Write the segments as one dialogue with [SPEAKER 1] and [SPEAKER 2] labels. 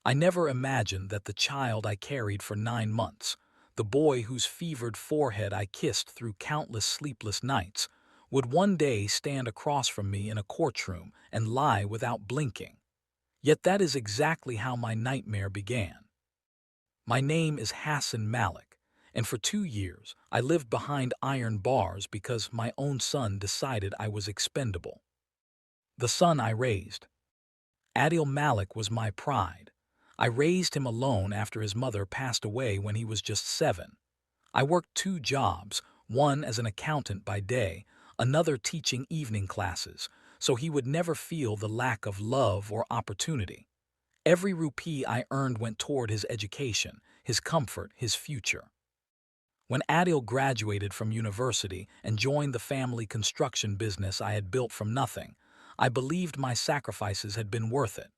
[SPEAKER 1] I never imagined that the child I carried for 9 months, the boy whose fevered forehead I kissed through countless sleepless nights, would one day stand across from me in a courtroom and lie without blinking. Yet that is exactly how my nightmare began. My name is Hassan Malik, and for 2 years I lived behind iron bars because my own son decided I was expendable. The son I raised. Adil Malik was my pride. I raised him alone after his mother passed away when he was just 7. I worked 2 jobs, one as an accountant by day, another teaching evening classes, so he would never feel the lack of love or opportunity. Every rupee I earned went toward his education, his comfort, his future. When Adil graduated from university and joined the family construction business I had built from nothing, I believed my sacrifices had been worth it.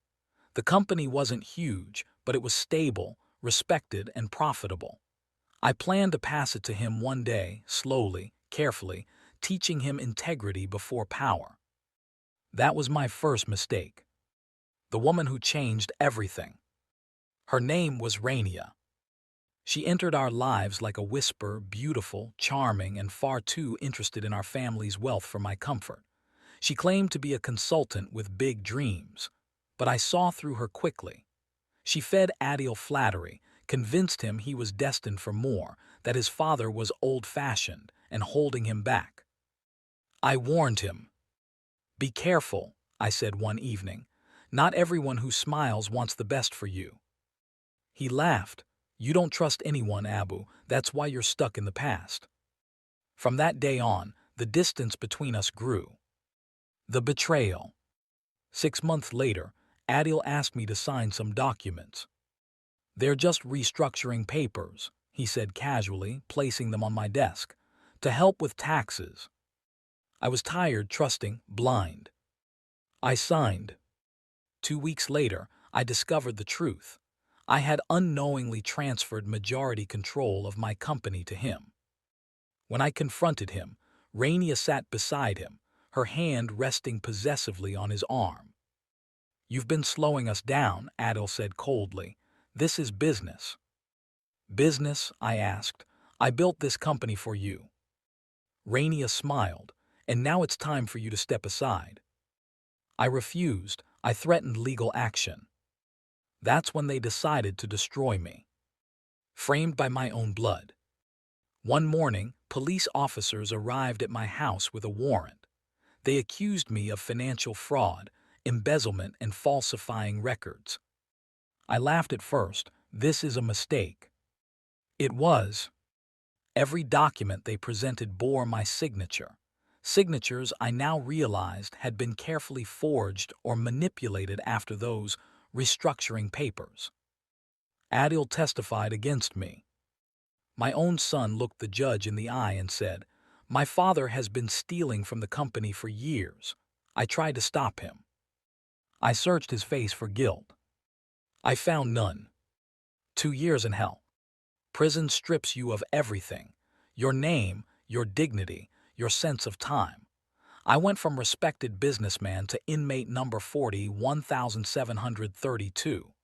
[SPEAKER 1] The company wasn't huge, but it was stable, respected, and profitable. I planned to pass it to him one day, slowly, carefully, teaching him integrity before power. That was my first mistake. The woman who changed everything. Her name was Rania. She entered our lives like a whisper, beautiful, charming, and far too interested in our family's wealth for my comfort. She claimed to be a consultant with big dreams, but I saw through her quickly. She fed Adil flattery, convinced him he was destined for more, that his father was old-fashioned and holding him back. I warned him. "Be careful," I said one evening. "Not everyone who smiles wants the best for you." He laughed. "You don't trust anyone, Abu. That's why you're stuck in the past." From that day on, the distance between us grew. The betrayal. 6 months later, Adil asked me to sign some documents. "They're just restructuring papers," he said casually, placing them on my desk, "to help with taxes." I was tired, trusting, blind. I signed. 2 weeks later, I discovered the truth. I had unknowingly transferred majority control of my company to him. When I confronted him, Rania sat beside him, her hand resting possessively on his arm. "You've been slowing us down," Adil said coldly. "This is business." "Business?" I asked. "I built this company for you." Rania smiled. "And now it's time for you to step aside." I refused. I threatened legal action. That's when they decided to destroy me. Framed by my own blood. One morning, police officers arrived at my house with a warrant. They accused me of financial fraud, embezzlement, and falsifying records. I laughed at first. This is a mistake. It was. Every document they presented bore my signature. Signatures I now realized had been carefully forged or manipulated after those restructuring papers. Adil testified against me. My own son looked the judge in the eye and said, "My father has been stealing from the company for years. I tried to stop him." I searched his face for guilt. I found none. 2 years in hell. Prison strips you of everything. Your name, your dignity, your sense of time. I went from respected businessman to inmate number 40, 1732.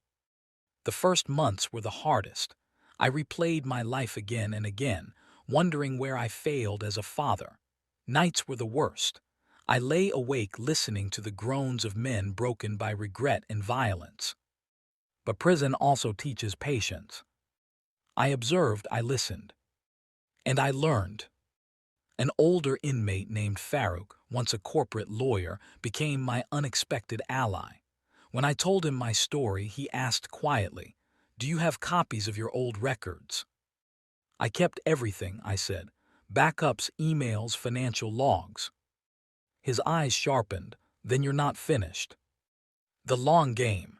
[SPEAKER 1] The first months were the hardest. I replayed my life again and again, wondering where I failed as a father. Nights were the worst. I lay awake listening to the groans of men broken by regret and violence. But prison also teaches patience. I observed, I listened. And I learned. An older inmate named Farouk, once a corporate lawyer, became my unexpected ally. When I told him my story, he asked quietly, "Do you have copies of your old records?" "I kept everything," I said. "Backups, emails, financial logs." His eyes sharpened. "Then you're not finished." The long game.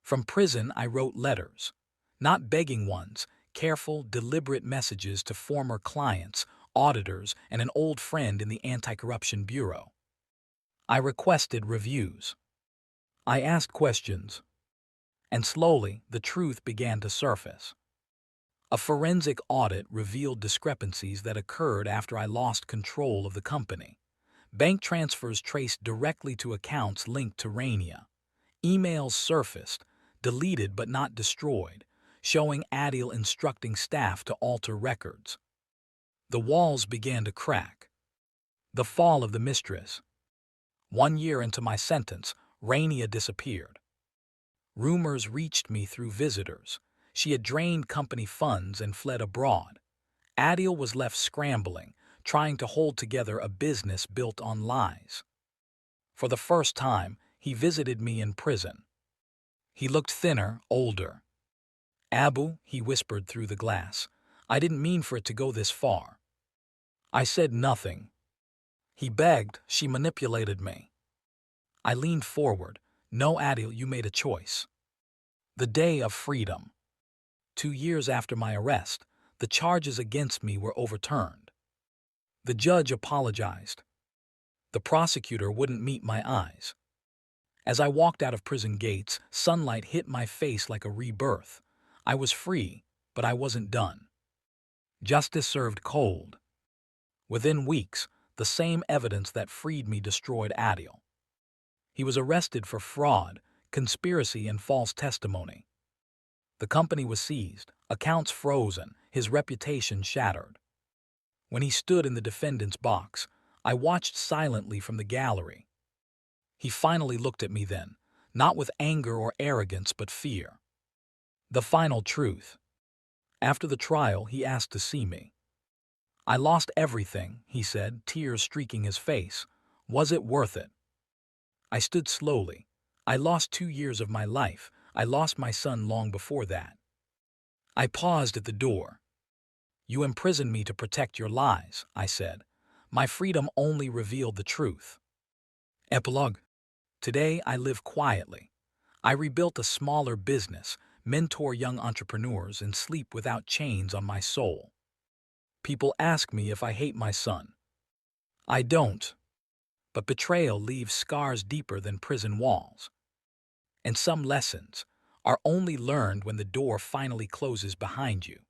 [SPEAKER 1] From prison, I wrote letters. Not begging ones, careful, deliberate messages to former clients, auditors, and an old friend in the Anti-Corruption Bureau. I requested reviews. I asked questions. And slowly, the truth began to surface. A forensic audit revealed discrepancies that occurred after I lost control of the company. Bank transfers traced directly to accounts linked to Rania. Emails surfaced, deleted but not destroyed, showing Adil instructing staff to alter records. The walls began to crack. The fall of the Mistress. 1 year into my sentence, Rania disappeared. Rumors reached me through visitors. She had drained company funds and fled abroad. Adil was left scrambling, trying to hold together a business built on lies. For the first time, he visited me in prison. He looked thinner, older. "Abu," he whispered through the glass, "I didn't mean for it to go this far." I said nothing. He begged, she manipulated me. I leaned forward. "No, Adil, you made a choice." The day of freedom. 2 years after my arrest, the charges against me were overturned. The judge apologized. The prosecutor wouldn't meet my eyes. As I walked out of prison gates, sunlight hit my face like a rebirth. I was free, but I wasn't done. Justice served cold. Within weeks, the same evidence that freed me destroyed Adil. He was arrested for fraud, conspiracy, and false testimony. The company was seized, accounts frozen, his reputation shattered. When he stood in the defendant's box, I watched silently from the gallery. He finally looked at me then, not with anger or arrogance, but fear. The final truth. After the trial, he asked to see me. "I lost everything," he said, tears streaking his face. "Was it worth it?" I stood slowly. "I lost 2 years of my life. I lost my son long before that." I paused at the door. "You imprisoned me to protect your lies," I said. "My freedom only revealed the truth." Epilogue. Today, I live quietly. I rebuilt a smaller business, mentor young entrepreneurs, and sleep without chains on my soul. People ask me if I hate my son. I don't. But betrayal leaves scars deeper than prison walls. And some lessons are only learned when the door finally closes behind you.